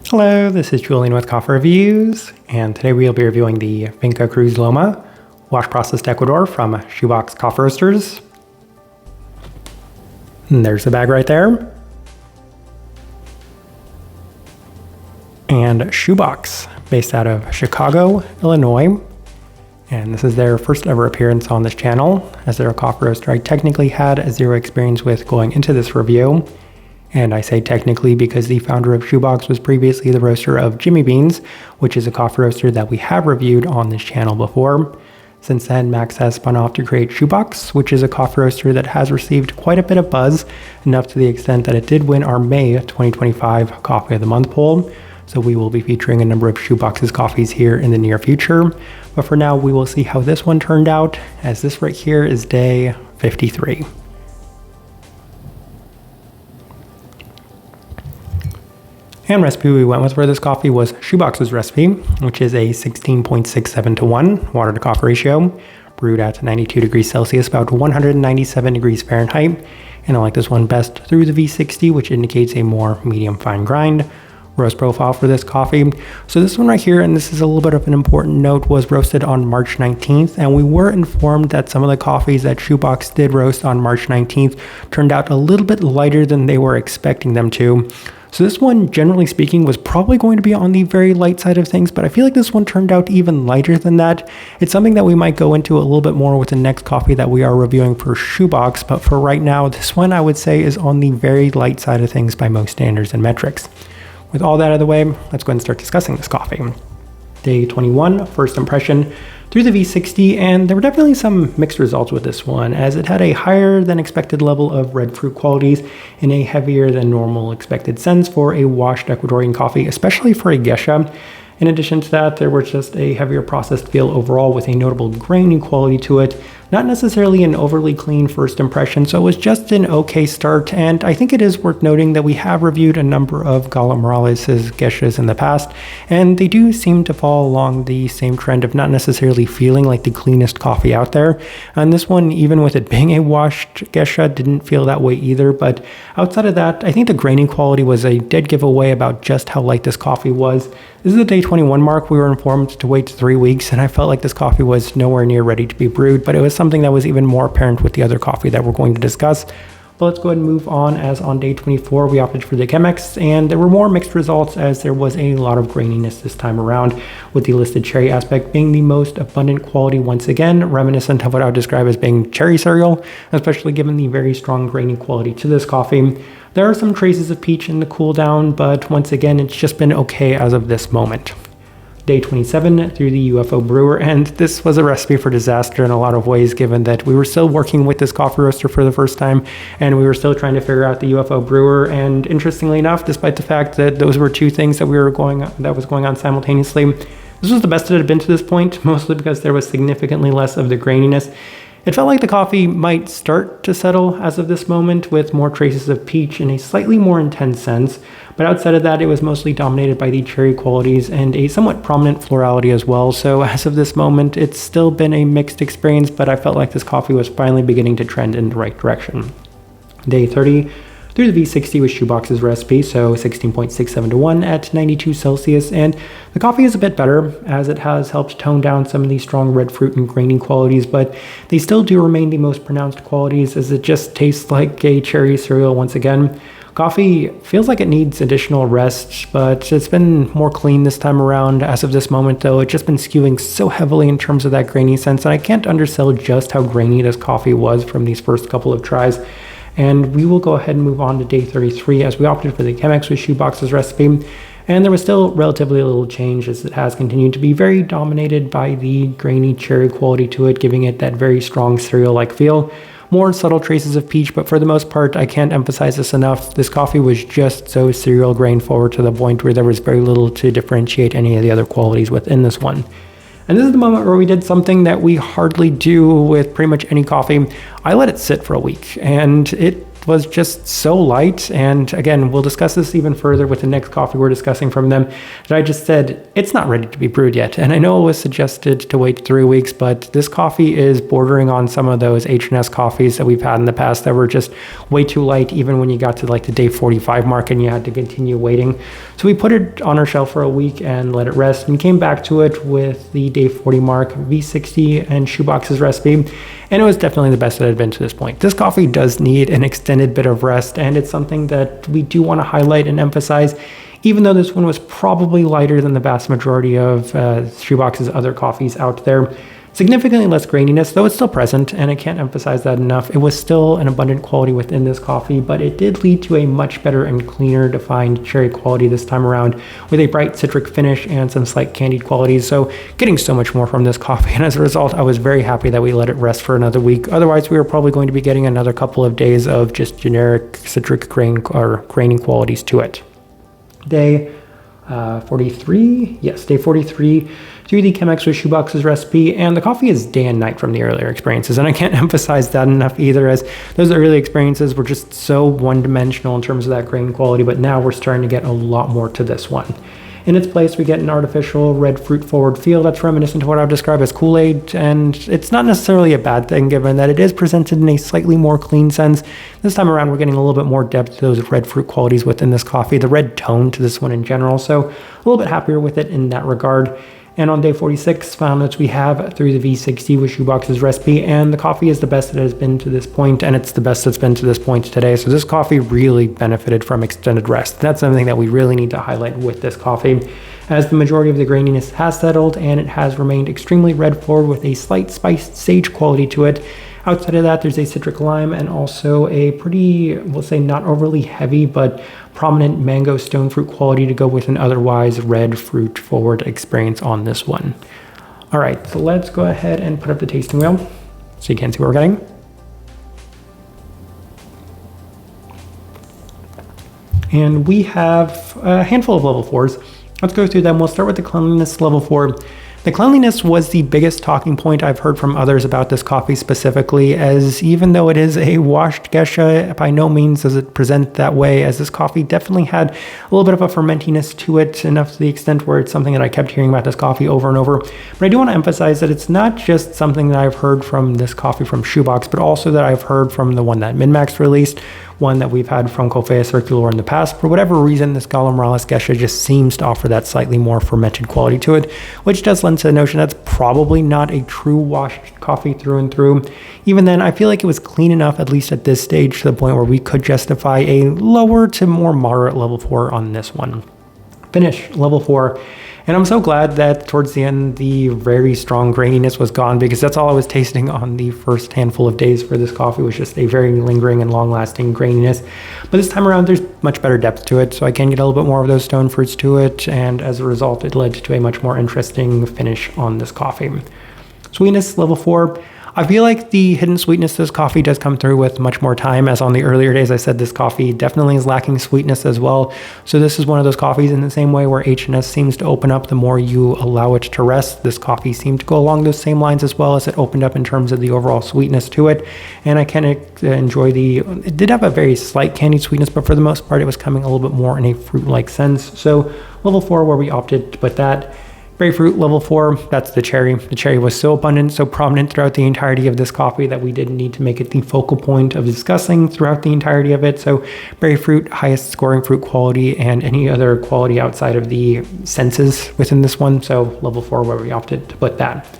Hello, this is Julian with Coffee Reviews, and today we'll be reviewing the Finca Cruz Loma wash processed Ecuador from Shoebox Coffee Roasters. And there's the bag right there. And Shoebox, based out of Chicago, Illinois. And this is their first ever appearance on this channel. As they're a coffee roaster, I technically had zero experience with going into this review. And I say technically because the founder of Shoebox was previously the roaster of Jimmy Beans, which is a coffee roaster that we have reviewed on this channel before. Since then, Max has spun off to create Shoebox, which is a coffee roaster that has received quite a bit of buzz, enough to the extent that it did win our May 2025 Coffee of the Month poll. So we will be featuring a number of Shoebox's coffees here in the near future. But for now, we will see how this one turned out, as this right here is day 53. And recipe we went with for this coffee was Shoebox's recipe, which is a 16.67 to 1 water to coffee ratio, brewed at 92 degrees Celsius, about 197 degrees Fahrenheit. And I like this one best through the V60, which indicates a more medium fine grind. Roast profile for this coffee. So this one right here, and this is a little bit of an important note, was roasted on March 19th, and we were informed that some of the coffees that Shoebox did roast on March 19th turned out a little bit lighter than they were expecting them to. So this one, generally speaking, was probably going to be on the very light side of things, but I feel like this one turned out even lighter than that. It's something that we might go into a little bit more with the next coffee that we are reviewing for Shoebox, but for right now, this one I would say is on the very light side of things by most standards and metrics. With all that out of the way, let's go ahead and start discussing this coffee. Day 21, first impression through the V60, and there were definitely some mixed results with this one, as it had a higher than expected level of red fruit qualities and a heavier than normal expected sense for a washed Ecuadorian coffee, especially for a gesha. In addition to that, there was just a heavier processed feel overall with a notable grainy quality to it. Not necessarily an overly clean first impression, so it was just an okay start, and I think it is worth noting that we have reviewed a number of Gala Morales' geshas in the past, and they do seem to fall along the same trend of not necessarily feeling like the cleanest coffee out there. And this one, even with it being a washed gesha, didn't feel that way either, but outside of that, I think the grainy quality was a dead giveaway about just how light this coffee was. This is the day 21 mark. We were informed to wait 3 weeks, and I felt like this coffee was nowhere near ready to be brewed, but it was something that was even more apparent with the other coffee that we're going to discuss. But let's go ahead and move on, as on day 24 we opted for the Chemex, and there were more mixed results as there was a lot of graininess this time around, with the listed cherry aspect being the most abundant quality once again, reminiscent of what I would describe as being cherry cereal, especially given the very strong grainy quality to this coffee. There are some traces of peach in the cool down, but once again it's just been okay as of this moment. Day 27 through the UFO brewer, and this was a recipe for disaster in a lot of ways, given that we were still working with this coffee roaster for the first time and we were still trying to figure out the UFO brewer. And interestingly enough, despite the fact that those were two things that was going on simultaneously, this was the best it had been to this point, mostly because there was significantly less of the graininess. It felt like the coffee might start to settle as of this moment, with more traces of peach in a slightly more intense sense, but outside of that, it was mostly dominated by the cherry qualities and a somewhat prominent florality as well. So as of this moment, it's still been a mixed experience, but I felt like this coffee was finally beginning to trend in the right direction. Day 30 through the V60 with Shoebox's recipe, so 16.67 to 1 at 92 Celsius, and the coffee is a bit better as it has helped tone down some of the strong red fruit and grainy qualities, but they still do remain the most pronounced qualities, as it just tastes like a cherry cereal once again. Coffee feels like it needs additional rest, but it's been more clean this time around. As of this moment though, it's just been skewing so heavily in terms of that grainy sense, and I can't undersell just how grainy this coffee was from these first couple of tries. And we will go ahead and move on to day 33, as we opted for the Chemex with Shoebox's recipe. And there was still relatively little change, as it has continued to be very dominated by the grainy cherry quality to it, giving it that very strong cereal-like feel. More subtle traces of peach, but for the most part, I can't emphasize this enough, this coffee was just so cereal grain forward to the point where there was very little to differentiate any of the other qualities within this one. And this is the moment where we did something that we hardly do with pretty much any coffee. I let it sit for a week, and it was just so light. And again, we'll discuss this even further with the next coffee we're discussing from them, that I just said, it's not ready to be brewed yet. And I know it was suggested to wait 3 weeks, but this coffee is bordering on some of those H&S coffees that we've had in the past that were just way too light, even when you got to like the day 45 mark and you had to continue waiting. So we put it on our shelf for a week and let it rest, and came back to it with the day 40 mark, V60 and Shoebox's recipe. And it was definitely the best that had been to this point. This coffee does need an extended bit of rest, and it's something that we do want to highlight and emphasize, even though this one was probably lighter than the vast majority of Shoebox's other coffees out there. Significantly less graininess, though it's still present, and I can't emphasize that enough. It was still an abundant quality within this coffee, but it did lead to a much better and cleaner defined cherry quality this time around, with a bright citric finish and some slight candied qualities. So getting so much more from this coffee, and as a result, I was very happy that we let it rest for another week. Otherwise, we were probably going to be getting another couple of days of just generic citric graining qualities to it. Day 43, yes, day 43 through the Chemex with Shoebox's recipe, and the coffee is day and night from the earlier experiences, and I can't emphasize that enough either, as those early experiences were just so one-dimensional in terms of that grain quality, but now we're starting to get a lot more to this one. In its place, we get an artificial red fruit-forward feel that's reminiscent of what I would describe as Kool-Aid, and it's not necessarily a bad thing given that it is presented in a slightly more clean sense. This time around, we're getting a little bit more depth to those red fruit qualities within this coffee, the red tone to this one in general, so a little bit happier with it in that regard. And on day 46, final notes we have through the V60 with Shoebox's recipe, and the coffee is the best it has been to this point, and it's the best it's been to this point today. So this coffee really benefited from extended rest. That's something that we really need to highlight with this coffee, as the majority of the graininess has settled, and it has remained extremely red forward with a slight spiced sage quality to it. Outside of that, there's a citric lime and also a pretty, we'll say not overly heavy, but prominent mango stone fruit quality to go with an otherwise red fruit forward experience on this one. All right, so let's go ahead and put up the tasting wheel so you can see what we're getting. And we have a handful of level 4s. Let's go through them. We'll start with the cleanliness level 4. The cleanliness was the biggest talking point I've heard from others about this coffee specifically, as even though it is a washed gesha, by no means does it present that way, as this coffee definitely had a little bit of a fermentiness to it, enough to the extent where it's something that I kept hearing about this coffee over and over. But I do want to emphasize that it's not just something that I've heard from this coffee from Shoebox, but also that I've heard from the one that MinMax released, one that we've had from Cofea Circular in the past. For whatever reason, this Gala Morales Gesha just seems to offer that slightly more fermented quality to it, which does lend to the notion that's probably not a true washed coffee through and through. Even then, I feel like it was clean enough, at least at this stage, to the point where we could justify a lower to more moderate level 4 on this one. Finish, level 4. And I'm so glad that towards the end, the very strong graininess was gone, because that's all I was tasting on the first handful of days for this coffee, was just a very lingering and long-lasting graininess. But this time around, there's much better depth to it, so I can get a little bit more of those stone fruits to it, and as a result, it led to a much more interesting finish on this coffee. Sweetness, level 4. I feel like the hidden sweetness to this coffee does come through with much more time, as on the earlier days I said this coffee definitely is lacking sweetness as well. So this is one of those coffees in the same way where H&S seems to open up the more you allow it to rest. This coffee seemed to go along those same lines as well, as it opened up in terms of the overall sweetness to it. And I can enjoy it did have a very slight candied sweetness, but for the most part it was coming a little bit more in a fruit-like sense. So level 4, where we opted to put that. Berry fruit, level 4, that's the cherry. The cherry was so abundant, so prominent throughout the entirety of this coffee that we didn't need to make it the focal point of discussing throughout the entirety of it. So berry fruit, highest scoring fruit quality, and any other quality outside of the senses within this one. So level 4, where we opted to put that.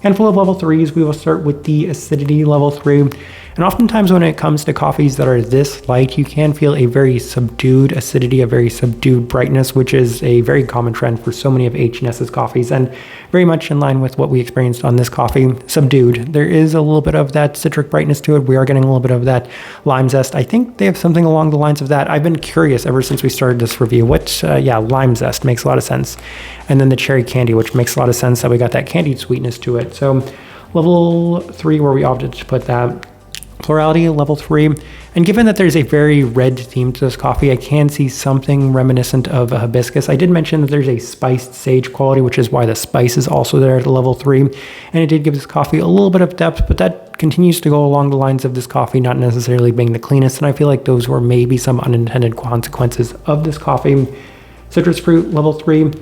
Handful of level 3s, we will start with the acidity level 3. And oftentimes when it comes to coffees that are this light, you can feel a very subdued acidity, a very subdued brightness, which is a very common trend for so many of H&S's coffees, and very much in line with what we experienced on this coffee. Subdued. There is a little bit of that citric brightness to it. We are getting a little bit of that lime zest. I think they have something along the lines of that. I've been curious ever since we started this review. Lime zest makes a lot of sense. And then the cherry candy, which makes a lot of sense that we got that candied sweetness to it. So level 3, where we opted to put that. Plurality, level 3. And given that there's a very red theme to this coffee, I can see something reminiscent of a hibiscus. I did mention that there's a spiced sage quality, which is why the spice is also there at level 3. And it did give this coffee a little bit of depth, but that that continues to go along the lines of this coffee not necessarily being the cleanest, and I feel like those were maybe some unintended consequences of this coffee. Citrus fruit, level 3.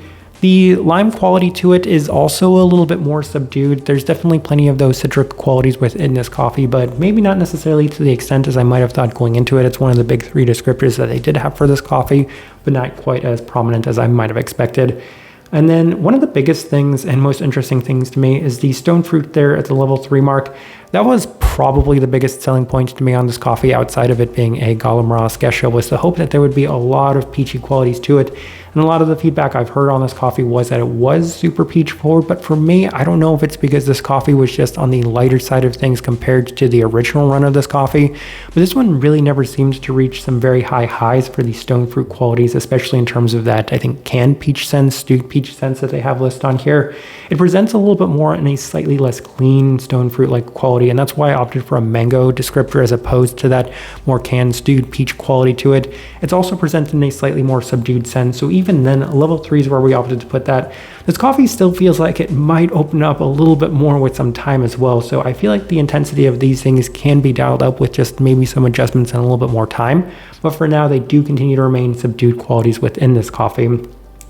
The lime quality to it is also a little bit more subdued. There's definitely plenty of those citric qualities within this coffee, but maybe not necessarily to the extent as I might have thought going into it. It's one of the big 3 descriptors that they did have for this coffee, but not quite as prominent as I might have expected. And then one of the biggest things and most interesting things to me is the stone fruit there at the level 3 mark. That was probably the biggest selling point to me on this coffee, outside of it being a Golem Ross gesha, was the hope that there would be a lot of peachy qualities to it. And a lot of the feedback I've heard on this coffee was that it was super peach forward, but for me, I don't know if it's because this coffee was just on the lighter side of things compared to the original run of this coffee, but this one really never seems to reach some very high highs for the stone fruit qualities, especially in terms of that, I think, canned peach sense, stewed peach sense that they have listed on here. It presents a little bit more in a slightly less clean stone fruit-like quality, and that's why I opted for a mango descriptor as opposed to that more canned stewed peach quality to it. It's also presented in a slightly more subdued sense, so even then, level 3 is where we opted to put that. This coffee still feels like it might open up a little bit more with some time as well, so I feel like the intensity of these things can be dialed up with just maybe some adjustments and a little bit more time, but for now they do continue to remain subdued qualities within this coffee.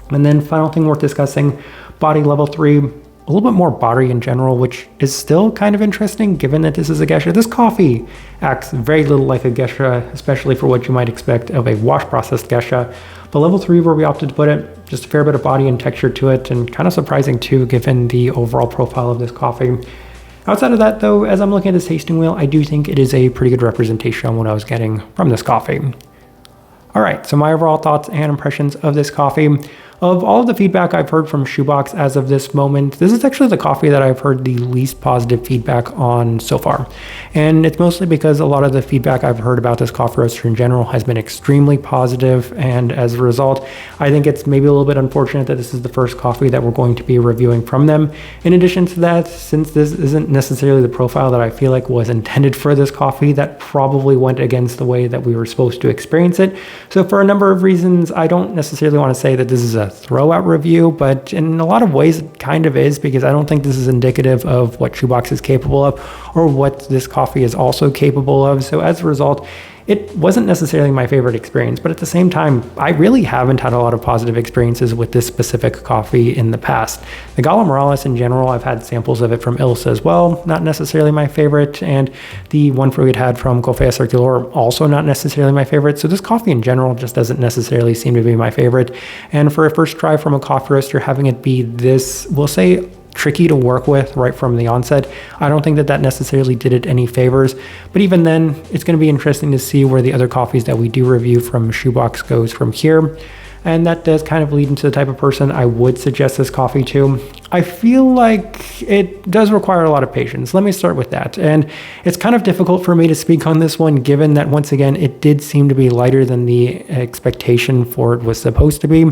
And then final thing worth discussing, body level 3. A little bit more body in general, which is still kind of interesting given that this is a gesha. This coffee acts very little like a gesha, especially for what you might expect of a wash processed gesha. But level 3, where we opted to put it, just a fair bit of body and texture to it, and kind of surprising too given the overall profile of this coffee. Outside of that though, as I'm looking at this tasting wheel, I do think it is a pretty good representation on what I was getting from this coffee. Alright, so my overall thoughts and impressions of this coffee. Of all of the feedback I've heard from Shoebox as of this moment, this is actually the coffee that I've heard the least positive feedback on so far. And it's mostly because a lot of the feedback I've heard about this coffee roaster in general has been extremely positive, and as a result, I think it's maybe a little bit unfortunate that this is the first coffee that we're going to be reviewing from them. In addition to that, since this isn't necessarily the profile that I feel like was intended for this coffee, that probably went against the way that we were supposed to experience it. So for a number of reasons, I don't necessarily want to say that this is a throwout review, but in a lot of ways it kind of is, because I don't think this is indicative of what Shoebox is capable of or what this coffee is also capable of. So as a result, it wasn't necessarily my favorite experience, but at the same time, I really haven't had a lot of positive experiences with this specific coffee in the past. The Golem Ross in general, I've had samples of it from Ilsa as well, not necessarily my favorite, and the one we had from Coffea Circular, also not necessarily my favorite. So this coffee in general just doesn't necessarily seem to be my favorite. And for a first try from a coffee roaster, having it be this, we'll say, tricky to work with right from the onset, I don't think that that necessarily did it any favors. But even then, it's going to be interesting to see where the other coffees that we do review from Shoebox goes from here. And that does kind of lead into the type of person I would suggest this coffee to. I feel like it does require a lot of patience. Let me start with that. And it's kind of difficult for me to speak on this one, given that once again, it did seem to be lighter than the expectation for it was supposed to be.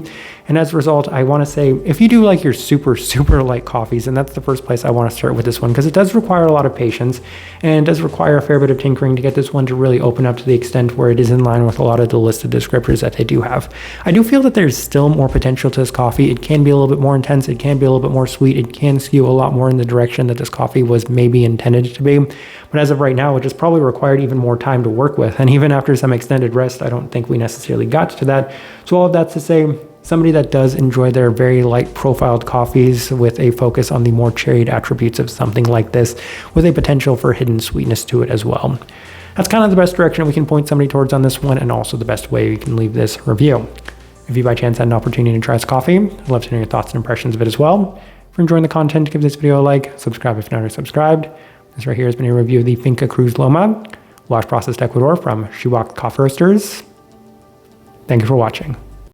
And as a result, I want to say, if you do like your super, super light coffees, and that's the first place I want to start with this one, because it does require a lot of patience and does require a fair bit of tinkering to get this one to really open up to the extent where it is in line with a lot of the listed descriptors that they do have. I do feel that there's still more potential to this coffee. It can be a little bit more intense. It can be a little bit more sweet. It can skew a lot more in the direction that this coffee was maybe intended to be. But as of right now, it just probably required even more time to work with. And even after some extended rest, I don't think we necessarily got to that. So all of that's to say, somebody that does enjoy their very light profiled coffees with a focus on the more cherried attributes of something like this, with a potential for hidden sweetness to it as well. That's kind of the best direction we can point somebody towards on this one, and also the best way we can leave this review. If you by chance had an opportunity to try this coffee, I'd love to know your thoughts and impressions of it as well. If you're enjoying the content, give this video a like, subscribe if you're not already subscribed. This right here has been a review of the Finca Cruz Loma, wash processed Ecuador from Shoebox Coffee Roasters. Thank you for watching.